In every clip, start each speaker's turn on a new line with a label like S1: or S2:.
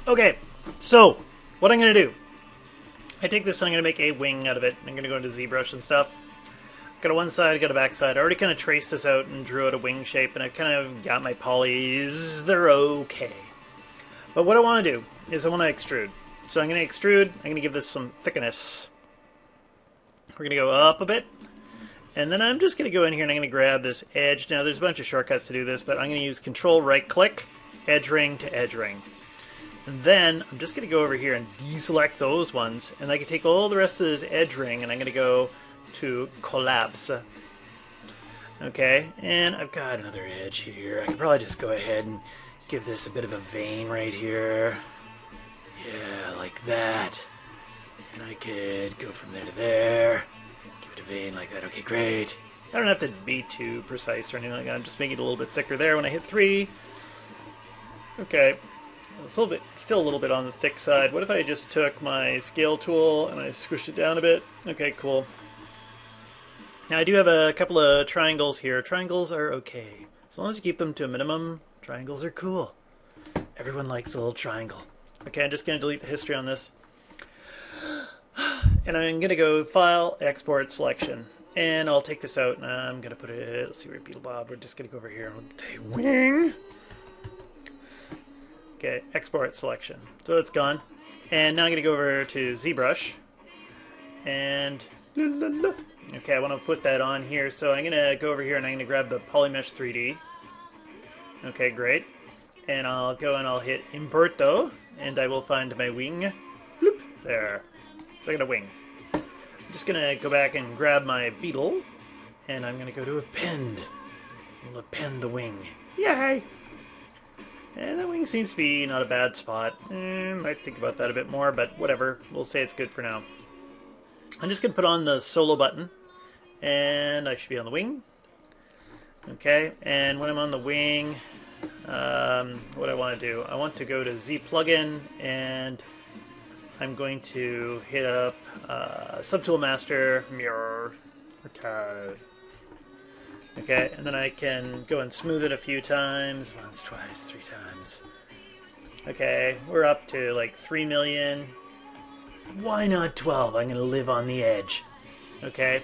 S1: Okay, so what I'm going to do, I take this and I'm going to make a wing out of it. I'm going to go into ZBrush and stuff. Got a one side, got a back side. I already kind of traced this out and drew out a wing shape, and I kind of got my polys. They're okay. But what I want to do is I want to extrude. So I'm going to extrude. I'm going to give this some thickness. We're going to go up a bit. And then I'm just going to go in here and I'm going to grab this edge. Now there's a bunch of shortcuts to do this, but I'm going to use Control right click, edge ring to edge ring. And then I'm just going to go over here and deselect those ones, and I can take all the rest of this edge ring and I'm going to go to collapse. Okay, and I've got another edge here. I could probably just go ahead and give this a bit of a vein right here. Yeah, like that. And I could go from there to there. Give it a vein like that. Okay, great. I don't have to be too precise or anything like that. I'm just making it a little bit thicker there when I hit 3. Okay. It's still a little bit on the thick side. What if I just took my scale tool and I squished it down a bit? Okay, cool. Now I do have a couple of triangles here. Triangles are okay. As long as you keep them to a minimum, triangles are cool. Everyone likes a little triangle. Okay, I'm just going to delete the history on this. And I'm going to go File, Export, Selection. And I'll take this out and I'm going to put it, let's see where BeetleBob, we're just going to go over here and we'll say wing. Okay, export selection. So it's gone. And now I'm going to go over to ZBrush. And okay, I want to put that on here. So I'm going to go over here and I'm going to grab the Polymesh 3D. Okay, great. And I'll go and I'll hit Importo. And I will find my wing. Bloop, there. So I got a wing. I'm just going to go back and grab my beetle. And I'm going to go to Append. We'll append the wing. Yay! And that wing seems to be not a bad spot. Might think about that a bit more, but whatever. We'll say it's good for now. I'm just going to put on the solo button, and I should be on the wing. Okay, and when I'm on the wing, what I want to do, I want to go to Z plugin, and I'm going to hit up Subtool Master, Mirror, okay. Okay, and then I can go and smooth it a few times. Once, twice, 3 times. Okay, we're up to like 3 million. Why not 12? I'm going to live on the edge. Okay.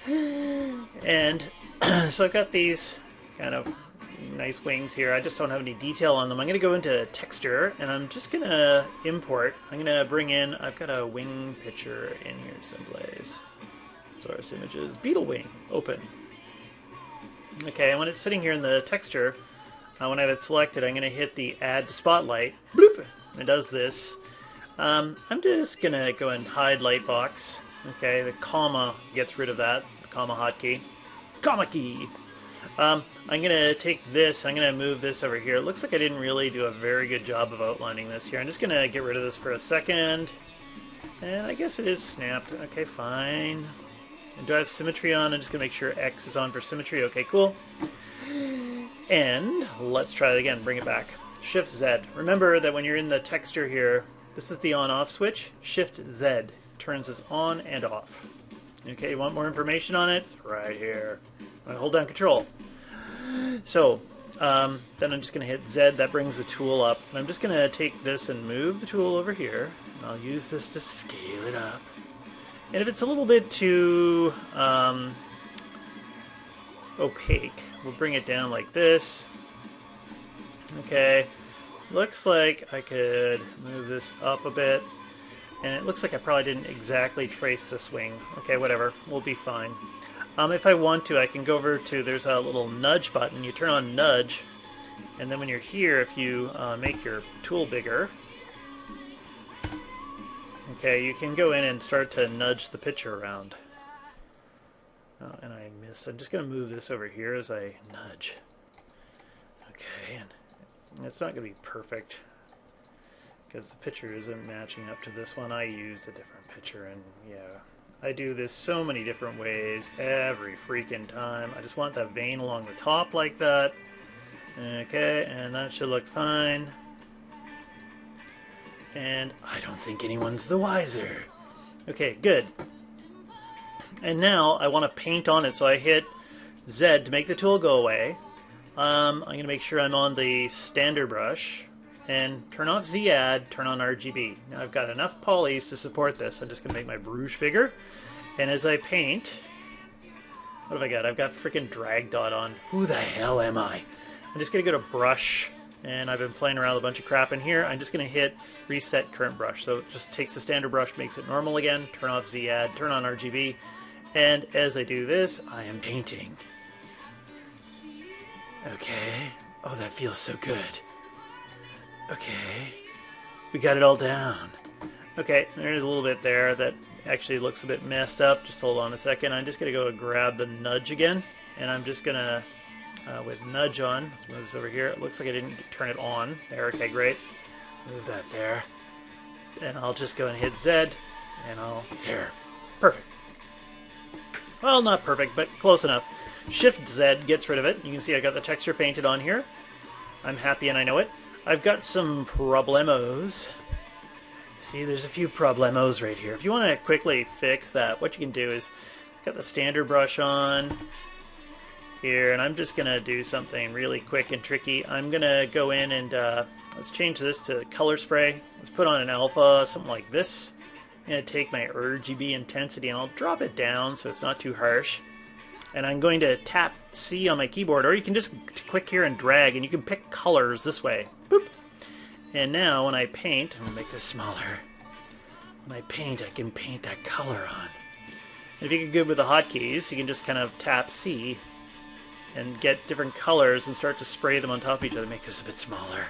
S1: And so I've got these kind of nice wings here. I just don't have any detail on them. I'm going to go into texture and I'm just going to import. I'm going to bring in, I've got a wing picture in here someplace. Source images, BeetleWing, open. Okay, and when it's sitting here in the texture, when I have it selected, I'm going to hit the Add to Spotlight. Bloop! And it does this. I'm just going to go and hide Lightbox. Okay, the comma gets rid of that, the comma hotkey. Comma key! I'm going to take this, I'm going to move this over here. It looks like I didn't really do a very good job of outlining this here. I'm just going to get rid of this for a second. And I guess it is snapped. Okay, fine. And do I have symmetry on? I'm just going to make sure X is on for symmetry. Okay, cool. And let's try it again. Bring it back. Shift Z. Remember that when you're in the texture here, this is the on-off switch. Shift Z turns this on and off. Okay, you want more information on it? Right here. I'm going to hold down Control. So, then I'm just going to hit Z. That brings the tool up. And I'm just going to take this and move the tool over here. And I'll use this to scale it up. And if it's a little bit too opaque, we'll bring it down like this. Okay, looks like I could move this up a bit. And it looks like I probably didn't exactly trace this wing. Okay, whatever, we'll be fine. If I want to, I can go over to, there's a little nudge button. You turn on nudge, and then when you're here, if you make your tool bigger, okay, you can go in and start to nudge the picture around. Oh, and I missed. I'm just going to move this over here as I nudge. Okay, and it's not going to be perfect because the picture isn't matching up to this one. I used a different picture, and yeah, I do this so many different ways every freaking time. I just want that vein along the top like that. Okay, and that should look fine. And I don't think anyone's the wiser. Okay, good. And now I want to paint on it, so I hit Z to make the tool go away. I'm going to make sure I'm on the standard brush. and turn off Z-Add, turn on RGB. Now I've got enough polys to support this. I'm just going to make my brush bigger. And as I paint, what have I got? I've got freaking drag dot on. Who the hell am I? I'm just going to go to brush, and I've been playing around with a bunch of crap in here. I'm just going to hit reset current brush. So it just takes the standard brush, makes it normal again, turn off Z-Add, turn on RGB. And as I do this, I am painting. Okay. Oh, that feels so good. Okay. We got it all down. Okay, there's a little bit there that actually looks a bit messed up. Just hold on a second. I'm just going to go grab the nudge again. And I'm just going to, with nudge on, let's move this over here. It looks like I didn't turn it on. There, okay, great. Move that there. And I'll just go and hit Z. And there. Perfect. Well, not perfect, but close enough. Shift Z gets rid of it. You can see I got the texture painted on here. I'm happy and I know it. I've got some problemos. See, there's a few problemos right here. If you want to quickly fix that, what you can do is, got the standard brush on here, and I'm just going to do something really quick and tricky. I'm going to go in and let's change this to color spray. Let's put on an alpha, something like this. I'm going to take my RGB intensity and I'll drop it down so it's not too harsh. And I'm going to tap C on my keyboard, or you can just click here and drag, and you can pick colors this way. Boop. And now when I paint, I'm going to make this smaller. When I paint, I can paint that color on. And if you get good with the hotkeys, you can just kind of tap C and get different colors and start to spray them on top of each other. Make this a bit smaller.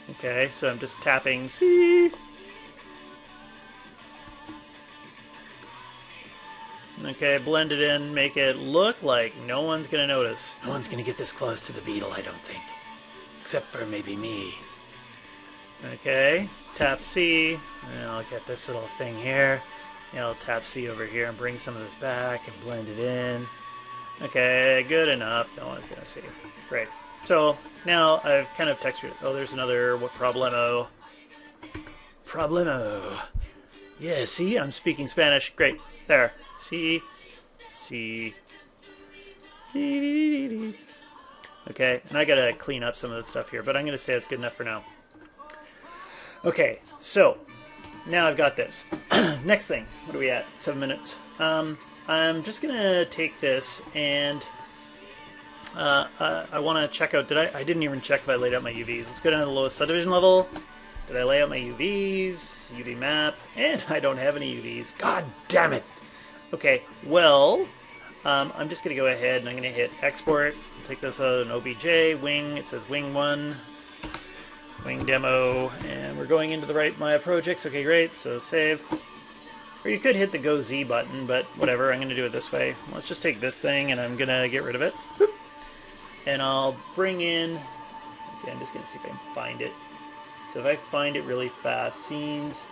S1: Okay, so I'm just tapping C. Okay, blend it in, make it look like no one's going to notice. No one's going to get this close to the beetle, I don't think. Except for maybe me. Okay, tap C, and I'll get this little thing here. And I'll tap C over here and bring some of this back and blend it in. Okay, good enough. No one's going to see. Great. So now I've kind of textured. Oh, there's another problemo. Problemo. Yeah, see, I'm speaking Spanish. Great. There. C. C. Okay, and I gotta clean up some of this stuff here, but I'm gonna say it's good enough for now. Okay, so now I've got this. Next thing, what are we at? 7 minutes. I'm just gonna take this and I want to check out. I didn't even check if I laid out my UVs. Let's go down to the lowest subdivision level. Did I lay out my UVs? UV map, and I don't have any UVs. God damn it! Okay, well, I'm just going to go ahead and I'm going to hit export. I'll take this out an OBJ, wing, it says wing 1, wing demo, and we're going into the right Maya projects. Okay, great, so save. Or you could hit the go Z button, but whatever, I'm going to do it this way. Let's just take this thing and I'm going to get rid of it. Boop. And I'll bring in, let's see, I'm just going to see if I can find it. So if I find it really fast, scenes,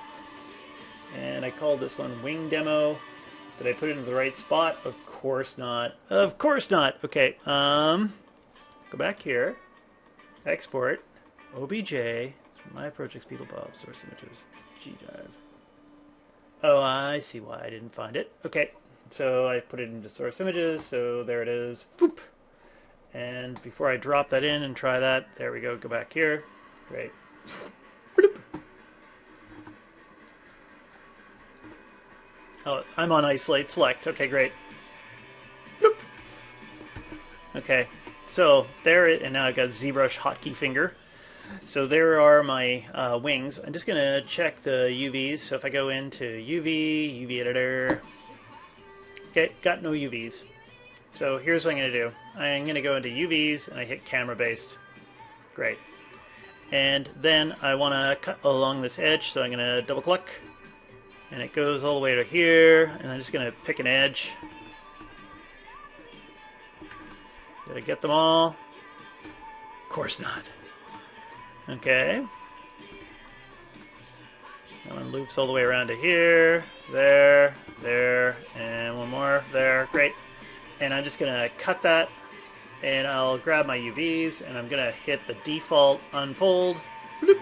S1: and I called this one wing demo. Did I put it in the right spot? Of course not. Of course not. Okay. Go back here. Export. OBJ. It's my project's BeetleBob. Source images. G drive. Oh, I see why I didn't find it. Okay. So I put it into source images. So there it is. Boop. And before I drop that in and try that, there we go. Go back here. Great. Bloop. Oh, I'm on isolate select. Okay, great. Bloop. Okay, so there it, and now I've got ZBrush hotkey finger. So there are my wings. I'm just gonna check the UVs. So if I go into UV editor, okay, got no UVs. So here's what I'm gonna do. I'm gonna go into UVs and I hit camera based. Great. And then I want to cut along this edge, so I'm going to double click. And it goes all the way to here, and I'm just going to pick an edge. Did I get them all? Of course not. Okay. That one loops all the way around to here, there, and one more, there. Great. And I'm just going to cut that. And I'll grab my UVs and I'm going to hit the default unfold. Bloop,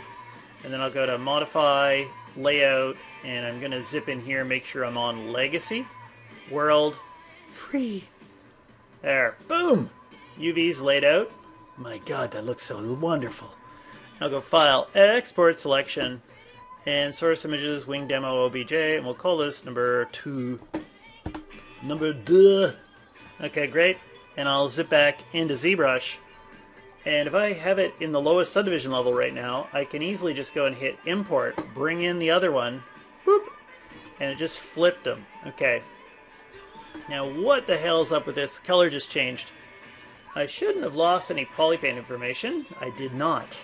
S1: and then I'll go to modify, layout, and I'm going to zip in here, make sure I'm on legacy, world, free. There, boom! UVs laid out. My God, that looks so wonderful. I'll go File, Export Selection, and Source Images, Wing Demo OBJ, and we'll call this number 2. Number 2. Okay, great. And I'll zip back into ZBrush. And if I have it in the lowest subdivision level right now, I can easily just go and hit Import, bring in the other one, boop, and it just flipped them. Okay. Now what the hell's up with this? The color just changed. I shouldn't have lost any polypaint information. I did not.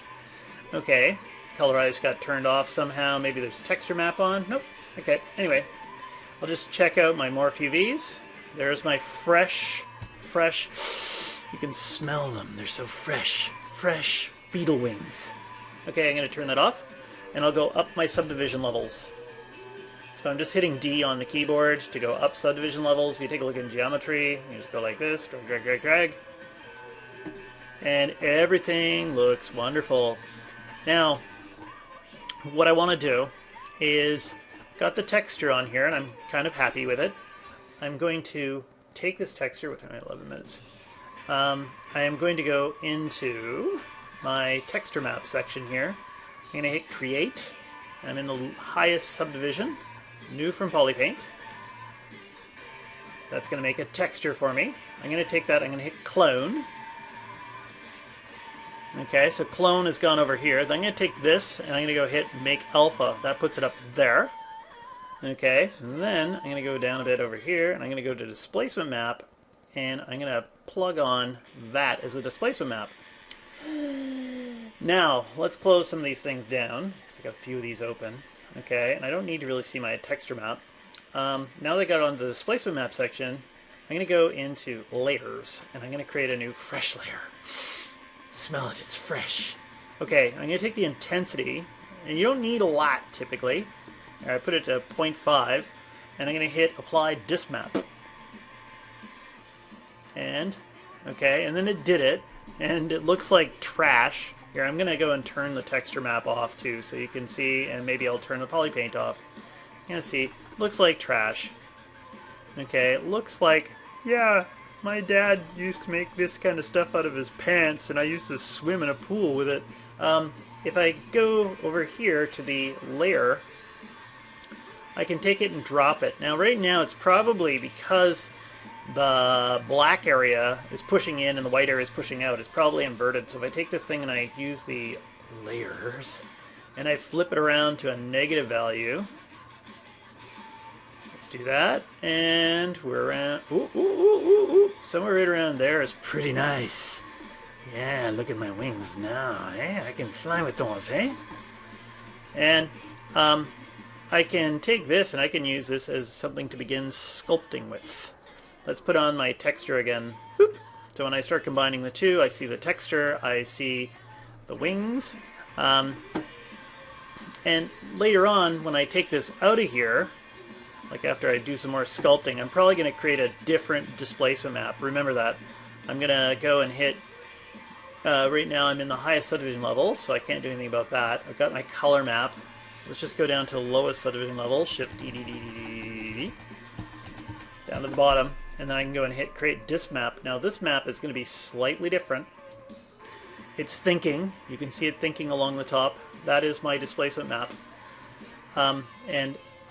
S1: Okay. Colorize got turned off somehow. Maybe there's a texture map on. Nope. Okay. Anyway, I'll just check out my Morph UVs. There's my fresh. You can smell them. They're so fresh. Fresh BeetleWings. Okay, I'm going to turn that off, and I'll go up my subdivision levels. So I'm just hitting D on the keyboard to go up subdivision levels. If you take a look in geometry, you just go like this, drag, drag, drag, drag. And everything looks wonderful. Now, what I want to do is, got the texture on here, and I'm kind of happy with it. I'm going to take this texture, what time? 11 minutes. I am going to go into my texture map section here. I'm going to hit Create. I'm in the highest subdivision, New from Polypaint. That's going to make a texture for me. I'm going to take that, I'm going to hit Clone. Okay, so Clone has gone over here. Then I'm going to take this, and I'm going to go hit Make Alpha. That puts it up there. Okay, and then I'm going to go down a bit over here, and I'm going to go to Displacement Map, and I'm going to plug on that as a displacement map. Now, let's close some of these things down, because I got a few of these open. Okay, and I don't need to really see my texture map. Now that I got on the displacement map section, I'm going to go into Layers, and I'm going to create a new fresh layer. Smell it, it's fresh. Okay, I'm going to take the intensity, and you don't need a lot typically. I put it to 0.5, and I'm going to hit Apply Disk Map. And, okay, and then it did it, and it looks like trash. Here, I'm going to go and turn the texture map off too, so you can see, and maybe I'll turn the polypaint off. You're going to see, looks like trash. Okay, it looks like, yeah, my dad used to make this kind of stuff out of his pants, and I used to swim in a pool with it. If I go over here to the layer, I can take it and drop it. Now right now it's probably because the black area is pushing in and the white area is pushing out. It's probably inverted. So if I take this thing and I use the layers and I flip it around to a negative value, let's do that, and we're around, somewhere right around there is pretty nice. Yeah, look at my wings now, eh? I can fly with those, eh? And I can take this and I can use this as something to begin sculpting with. Let's put on my texture again. Boop. So when I start combining the two, I see the texture, I see the wings. And later on, when I take this out of here, like after I do some more sculpting, I'm probably going to create a different displacement map. Remember that. I'm going to go and hit, right now I'm in the highest subdivision level, so I can't do anything about that. I've got my color map. Let's just go down to the lowest subdivision level, Shift D, D, D, D, D, D, down to the bottom, and then I can go and hit Create Disk Map. Now this map is going to be slightly different. It's thinking. You can see it thinking along the top. That is my displacement map.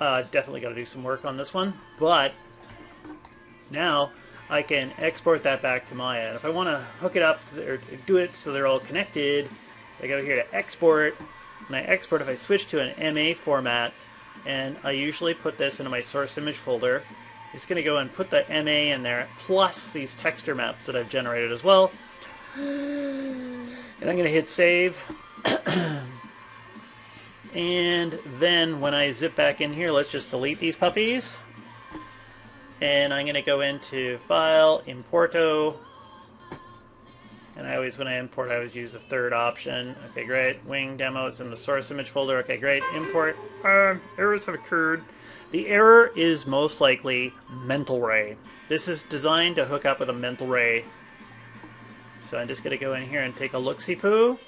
S1: Definitely got to do some work on this one, but now I can export that back to Maya. And if I want to hook it up or do it so they're all connected, I go here to Export. When I export, if I switch to an MA format, and I usually put this into my source image folder, it's going to go and put the MA in there, plus these texture maps that I've generated as well. And I'm going to hit Save. And then when I zip back in here, let's just delete these puppies. And I'm going to go into File, Importo. And when I import, I always use the third option. Okay, great. Wing demo is in the source image folder. Okay, great. Import. Errors have occurred. The error is most likely mental ray. This is designed to hook up with a mental ray. So I'm just going to go in here and take a look-see-poo.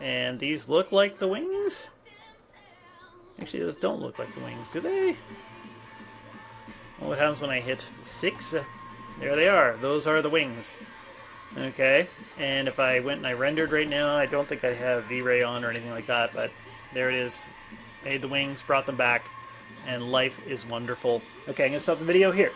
S1: And these look like the wings? Actually, those don't look like the wings, do they? Well, what happens when I hit 6? There they are. Those are the wings. Okay, and if I went and I rendered right now, I don't think I have V-Ray on or anything like that, but there it is. Made the wings, brought them back, and life is wonderful. Okay, I'm going to stop the video here.